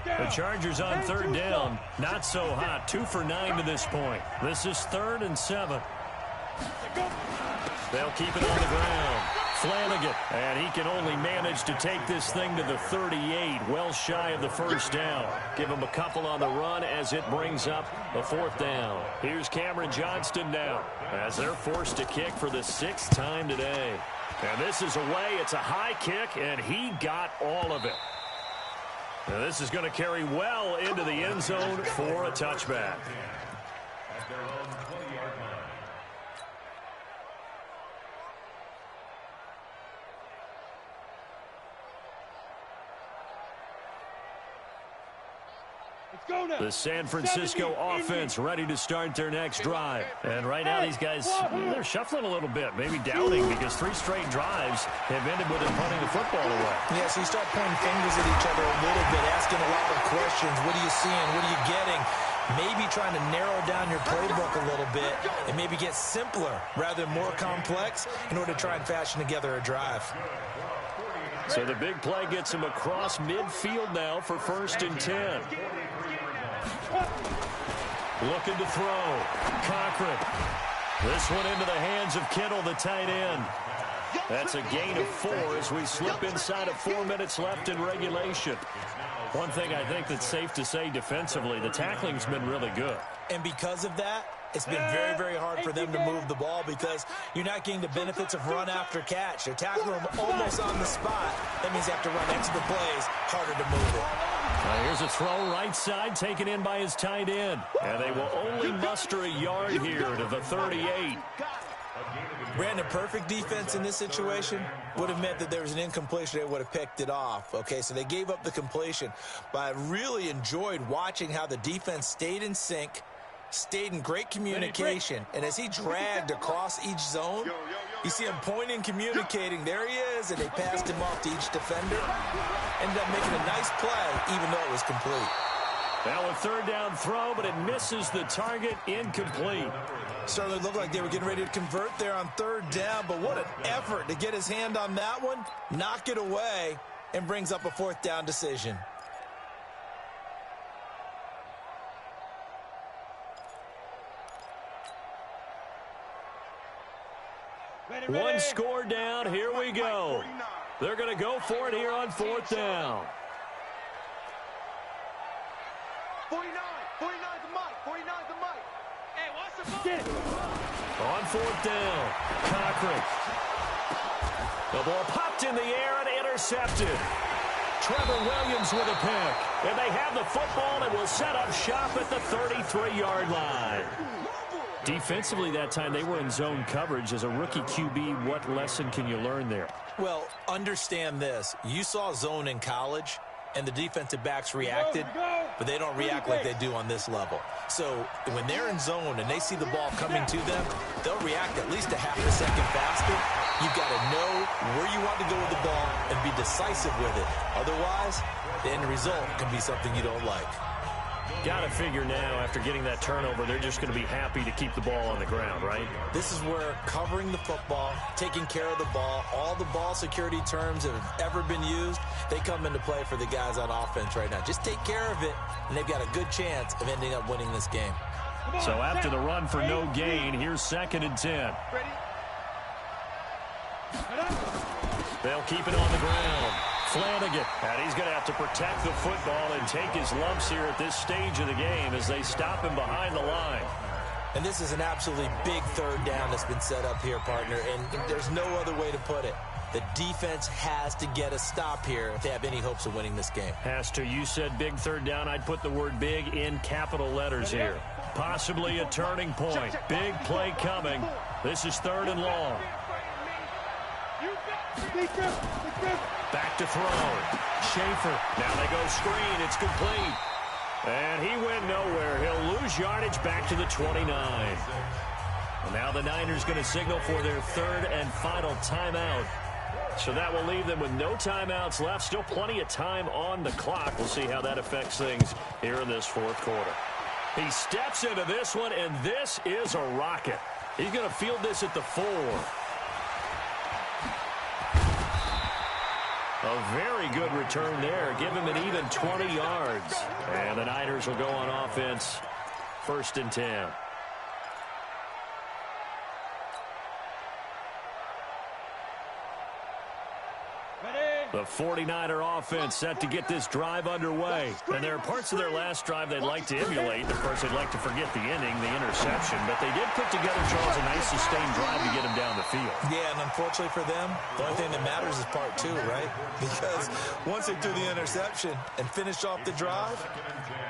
The Chargers on third down. Not so hot. 2 for 9 to this point. This is 3rd and 7. They'll keep it on the ground. Flanagan, and he can only manage to take this thing to the 38, well shy of the first down. Give him a couple on the run as it brings up a 4th down. Here's Cameron Johnston now as they're forced to kick for the 6th time today. And this is away. It's a high kick, and he got all of it. Now this is going to carry well into the end zone for a touchback.
At their own 20-yard line.
The San Francisco offense ready to start their next drive. And right now these guys, they're shuffling a little bit, maybe doubting, because 3 straight drives have ended with them punting the football away.
Yeah, so you start pointing fingers at each other a little bit, asking a lot of questions. What are you seeing? What are you getting? Maybe trying to narrow down your playbook a little bit and maybe get simpler rather than more complex in order to try and fashion together a drive.
So the big play gets him across midfield now for 1st and 10. Looking to throw. Cochran. This one into the hands of Kittle, the tight end. That's a gain of 4 as we slip inside of 4 minutes left in regulation. One thing I think that's safe to say defensively, the tackling's been really good.
And because of that, it's been very, very hard for them to move the ball because you're not getting the benefits of run after catch. They're tackling them almost on the spot. That means you have to run extra plays, harder to move it.
Here's a throw right side taken in by his tight end. And they will only muster a yard here to the 38.
Brandon, perfect defense in this situation would have meant that there was an incompletion. They would have picked it off. Okay, so they gave up the completion. But I really enjoyed watching how the defense stayed in sync, stayed in great communication. And as he dragged across each zone, you see him pointing, communicating. There he is, and they passed him off to each defender. Ended up making a nice play, even though it was complete.
Now a 3rd down throw, but it misses the target, incomplete.
Certainly looked like they were getting ready to convert there on 3rd down, but what an effort to get his hand on that one, knock it away, and brings up a 4th down decision.
One score down. Here we go. They're going to go for it here on 4th down.
49. 49's the mic. 49's the mic. Hey, what's the ball?
Get it.
On fourth down, Cochran. The ball popped in the air and intercepted. Trevor Williams with a pick. And they have the football and will set up shop at the 33-yard line. Defensively that time, they were in zone coverage. As a rookie QB, what lesson can you learn there?
Well, understand this. You saw zone in college, and the defensive backs reacted, but they don't react like they do on this level. So when they're in zone and they see the ball coming to them, they'll react at least a half a second faster. You've got to know where you want to go with the ball and be decisive with it. Otherwise, the end result can be something you don't like.
Got to figure now, after getting that turnover, they're just going to be happy to keep the ball on the ground, right?
This is where covering the football, taking care of the ball, all the ball security terms that have ever been used, they come into play for the guys on offense right now. Just take care of it, and they've got a good chance of ending up winning this game.
So after the run for no gain, here's 2nd and 10.
Ready?
They'll keep it on the ground. Flanagan, and he's going to have to protect the football and take his lumps here at this stage of the game as they stop him behind the line.
And this is an absolutely big third down that's been set up here, partner, and there's no other way to put it. The defense has to get a stop here if they have any hopes of winning this game.
Has to. You said big third down. I'd put the word big in capital letters here. Possibly a turning point. Big play coming. This is 3rd and long. Back to throw. Schaefer. Now they go screen. It's complete. And he went nowhere. He'll lose yardage back to the 29. And now the Niners going to signal for their 3rd and final timeout. So that will leave them with no timeouts left. Still plenty of time on the clock. We'll see how that affects things here in this 4th quarter. He steps into this one, and this is a rocket. He's going to field this at the 4. A very good return there. Give him an even 20 yards. And the Niners will go on offense. 1st and 10. The 49er offense set to get this drive underway. And there are parts of their last drive they'd like to emulate. Of course, they'd like to forget the ending, the interception. But they did put together, Charles, a nice sustained drive to get him down the field.
Yeah, and unfortunately for them, the only thing that matters is part 2, right? Because once they do the interception and finish off the drive,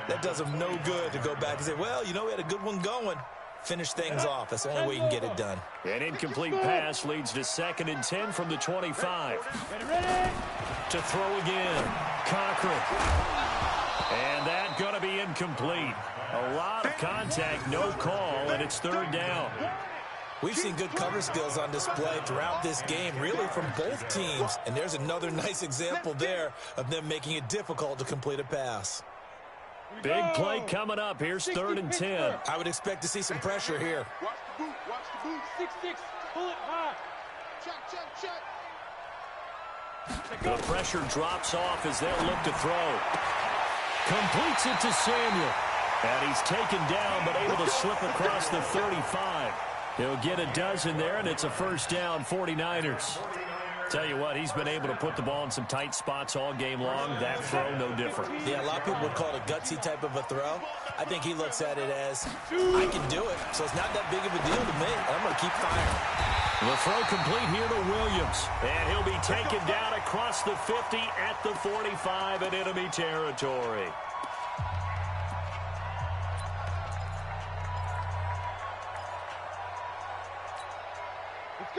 that does them no good to go back and say, well, you know, we had a good one going. Finish things off. That's the only way you can get it done.
An incomplete pass leads to 2nd and 10 from the 25. To throw again. Cochran. And that going to be incomplete. A lot of contact, no call, and it's 3rd down.
We've seen good cover skills on display throughout this game, really from both teams. And there's another nice example there of them making it difficult to complete a pass.
Big play coming up. Here's 3rd and 10.
I would expect to see some pressure here.
Watch the boot. Watch the boot.
6-6. Pull it high.
Check.
The pressure drops off as they'll look to throw. Completes it to Samuel. And he's taken down but able to slip across the 35. He'll get a dozen there, and it's a 1st down, 49ers. Tell you what, he's been able to put the ball in some tight spots all game long. That throw, no different.
Yeah, a lot of people would call it a gutsy type of a throw. I think he looks at it as, I can do it, so it's not that big of a deal to me. I'm going to keep firing.
The throw complete here to Williams. And he'll be taken down across the 50 at the 45 in enemy territory.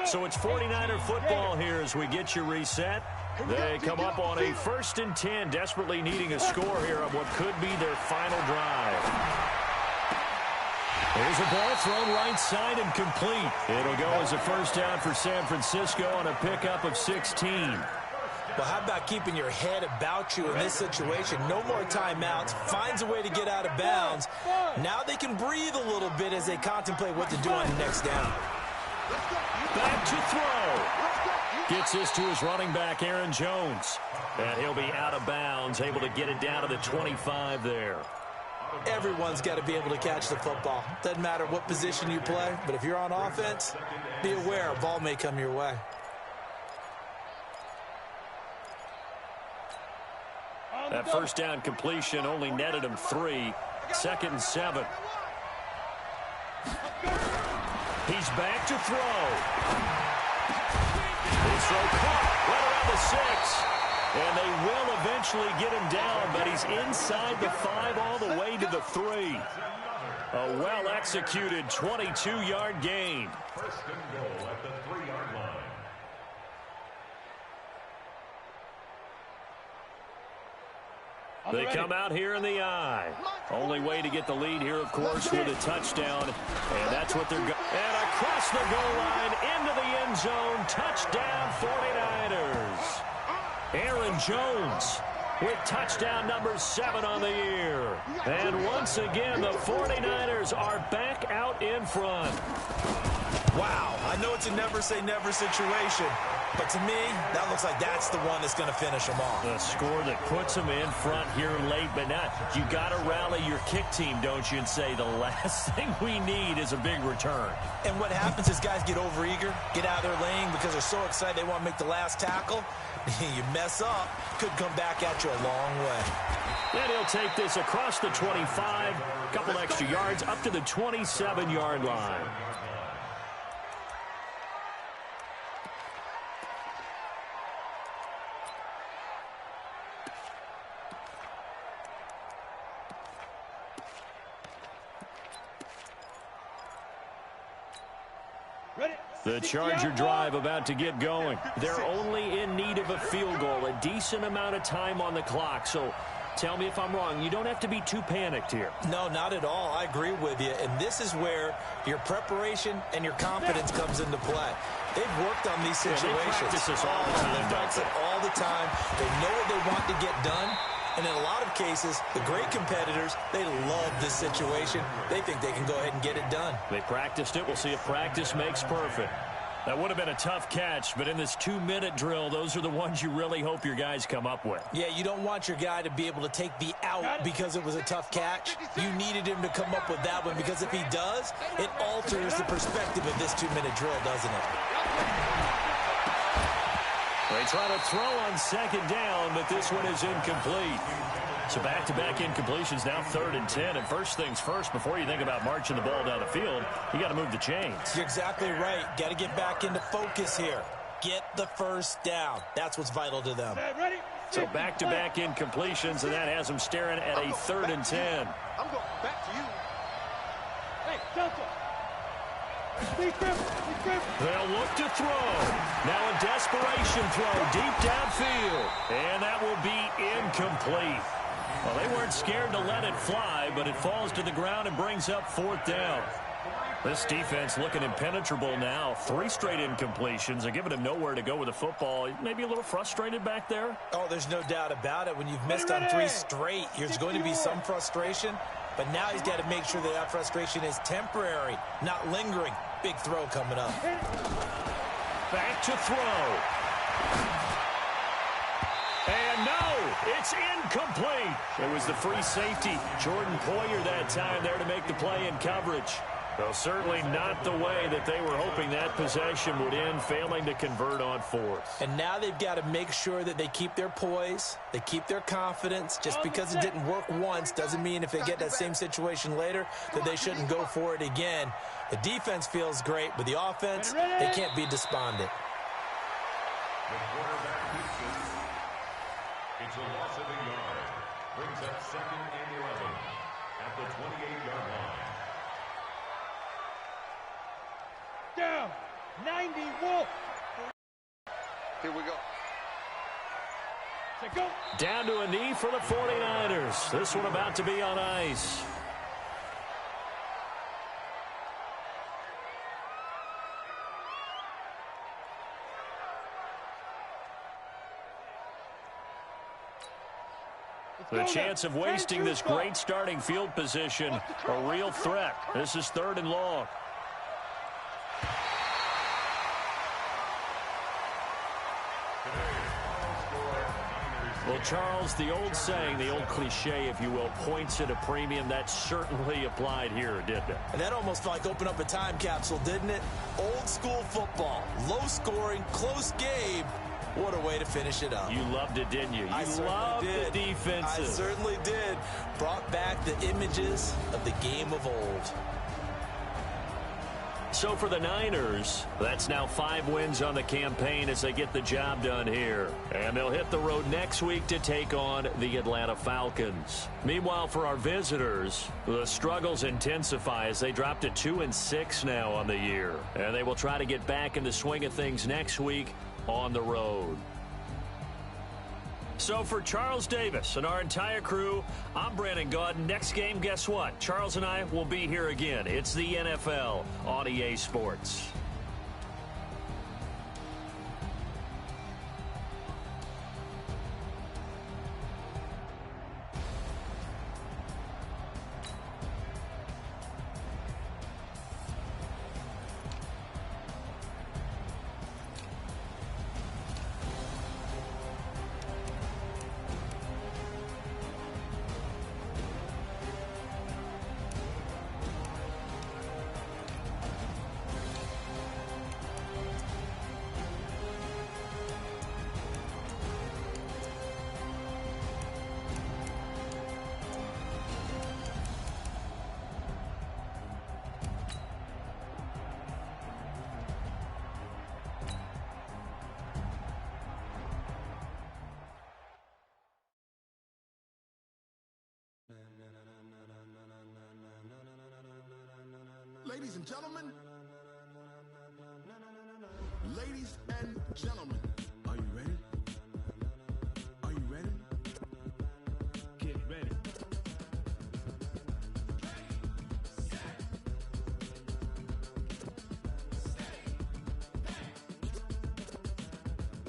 So it's 49er football here as we get you reset. They come up on a 1st and 10, desperately needing a score here on what could be their final drive. There's a ball thrown right side and complete. It'll go as a 1st down for San Francisco on a pickup of 16.
Well, how about keeping your head about you in this situation? No more timeouts. Finds a way to get out of bounds. Now they can breathe a little bit as they contemplate what to do on the next down.
Back to throw. Gets this to his running back, Aaron Jones. And he'll be out of bounds, able to get it down to the 25 there.
Everyone's got to be able to catch the football. Doesn't matter what position you play, but if you're on offense, be aware a ball may come your way.
That 1st down completion only netted him 3. 2nd and 7. He's back to throw. His throw caught right around the 6. And they will eventually get him down, but he's inside the 5 all the way to the 3. A well-executed 22-yard gain.
First and goal at the 3-yard line.
They come out here in the I. Only way to get the lead here, of course, with a touchdown. And that's what they're going. And across the goal line, into the end zone. Touchdown, 49ers. Aaron Jones with touchdown number 7 on the year. And once again, the 49ers are back out in front.
Wow, I know it's a never-say-never situation, but to me, that looks like that's the one that's going to finish them off.
The score that puts them in front here late, but now you got to rally your kick team, don't you, and say the last thing we need is a big return.
And what happens is guys get overeager, get out of their lane because they're so excited they want to make the last tackle. You mess up, could come back at you a long way.
And he'll take this across the 25, a couple extra yards, up to the 27-yard line. The Charger drive about to get going. They're only in need of a field goal, a decent amount of time on the clock. So tell me if I'm wrong. You don't have to be too panicked here.
No, not at all. I agree with you. And this is where your preparation and your confidence comes into play. They've worked on these situations.
They practice this all the time.
They practice it all the time. They know what they want to get done. And in a lot of cases, the great competitors, they love this situation. They think they can go ahead and get it done.
They practiced it. We'll see if practice makes perfect. That would have been a tough catch, but in this 2-minute drill, those are the ones you really hope your guys come up with.
Yeah, you don't want your guy to be able to take the out because it was a tough catch. You needed him to come up with that one because if he does, it alters the perspective of this 2-minute drill, doesn't it?
They try to throw on 2nd down, but this one is incomplete. So back-to-back incompletions, now 3rd and 10. And first things first, before you think about marching the ball down the field, you got to move the chains.
You're exactly right. Got to get back into focus here. Get the first down. That's what's vital to them.
So back-to-back incompletions, and that has them staring at a 3rd and 10.
I'm going back to you.
Hey, Delta.
They'll look to throw. Now a desperation throw deep downfield. And that will be incomplete. Well, they weren't scared to let it fly, but it falls to the ground and brings up 4th down. This defense looking impenetrable now. 3 straight incompletions. They're giving him nowhere to go with the football. Maybe a little frustrated back there.
Oh, there's no doubt about it. When you've missed on 3 straight, there's going to be some frustration. But now he's got to make sure that frustration is temporary, not lingering. Big throw coming up.
Back to throw. And no, it's incomplete. It was the free safety, Jordan Poyer, that time there to make the play in coverage. Well, certainly not the way that they were hoping that possession would end, failing to convert on 4th.
And now they've got to make sure that they keep their poise, they keep their confidence. Just because it didn't work once doesn't mean if they get that same situation later that they shouldn't go for it again. The defense feels great, but the offense, they can't be despondent.
The quarterback keeps it. It's a loss of a yard. Brings up 2nd and 11 at the 28-yard line.
Down. 90 Wolf.
Here we go.
Say go.
Down to a knee for the 49ers. This one about to be on ice. The chance of wasting this great starting field position, a real threat. This is 3rd and long. Well, Charles, the old saying, the old cliche, if you will, points at a premium, that certainly applied here, didn't it?
And that almost felt like open up a time capsule, didn't it? Old school football, low scoring, close game, What a way to finish it up.
You loved it, didn't you?
I
You loved the defensive.
I certainly did. Brought back the images of the game of old.
So for the Niners, that's now 5 wins on the campaign as they get the job done here. And they'll hit the road next week to take on the Atlanta Falcons. Meanwhile, for our visitors, the struggles intensify as they drop to 2-6 now on the year. And they will try to get back in the swing of things next week on the road. So for Charles Davis and our entire crew, I'm Brandon Gaudin. Next game, guess what? Charles and I will be here again. It's the NFL on EA Sports.
Ladies and gentlemen, ladies and gentlemen, are you ready? Are you ready? Get ready.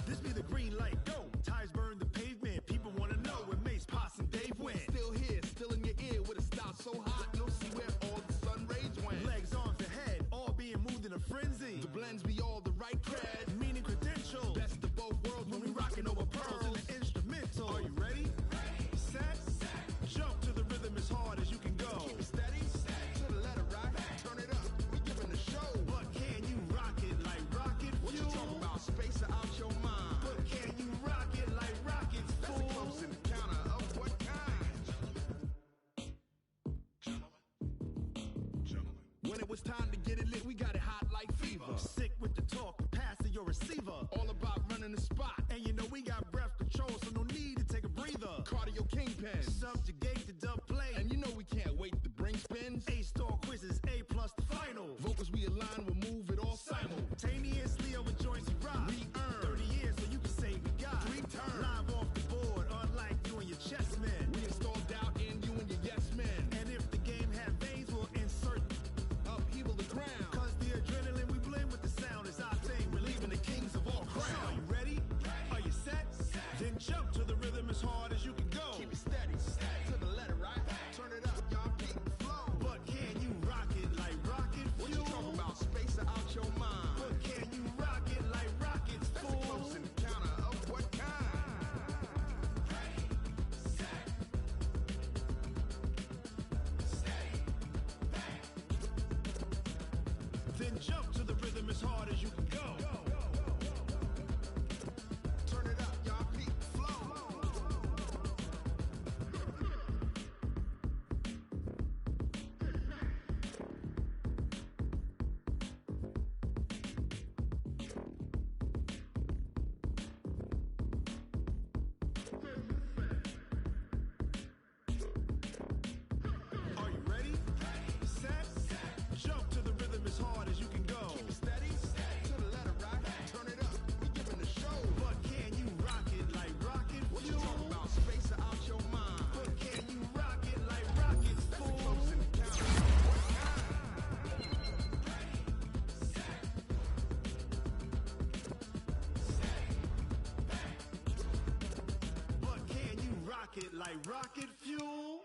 This be the green light, go. Ties burn the pavement. People want to know where Mace, Potts, and Dave went. Still here, still in your ear with a style so hot, you'll see where all the sun rays went. Legs, arms, ahead, all being moved in a frenzy. The blends be all the right cred, meaning credentials. Best of both worlds when we rocking over pearls in the instrumental. Are you ready? Set, jump to the rhythm as hard as you can go. Keep it steady, to the letter right. Turn it up, we giving the show. But can you rock it like rocket fuel? What you talking about? Space out your mind. But can you rock it like rockets, fool? That's a close encounter of what kind? Gentlemen. When it was time to get it lit, we got it hot like fever. Sick with the talk, pass to your receiver. All about running the spot. And you know we got breath control, so no need to take a breather. Cardio kingpin, subjugate the dub play. And you know we can't wait to bring spins. A-star quizzes, A+ the final. Vocals we align, we'll move it all simultaneously over joints we rock. We earn 30 years, so you can say we got 3 turns. Live off the board, unlike you and your chess men. We install doubt in you and your yes men. And if the game had veins, we'll insert upheaval the ground. Cause the adrenaline we blend with the sound is our thing. We're leaving the kings of all crowns. So are you ready? Are you set? Then jump to the rhythm as hard as you can go. Keep it steady, to the letter right. Turn it up, y'all keep the flow. But can you rock it like rocket fuel? What you talking about? Space out your mind. But can you rock it like rockets, fool? That's a close encounter of what kind? Then jump to the rhythm as hard as you can go. Turn it up, y'all keep the flow. Are you ready? Set, jump to the rhythm as hard as you can go. Keep it steady, to the letter right. Turn it up, we giving the show. But can you rock it like rocket fuel? What you talking about? Space out your mind. But can you rock it like rockets, fool? That's a close encounter. What kind? But can you rock it like rocket fuel?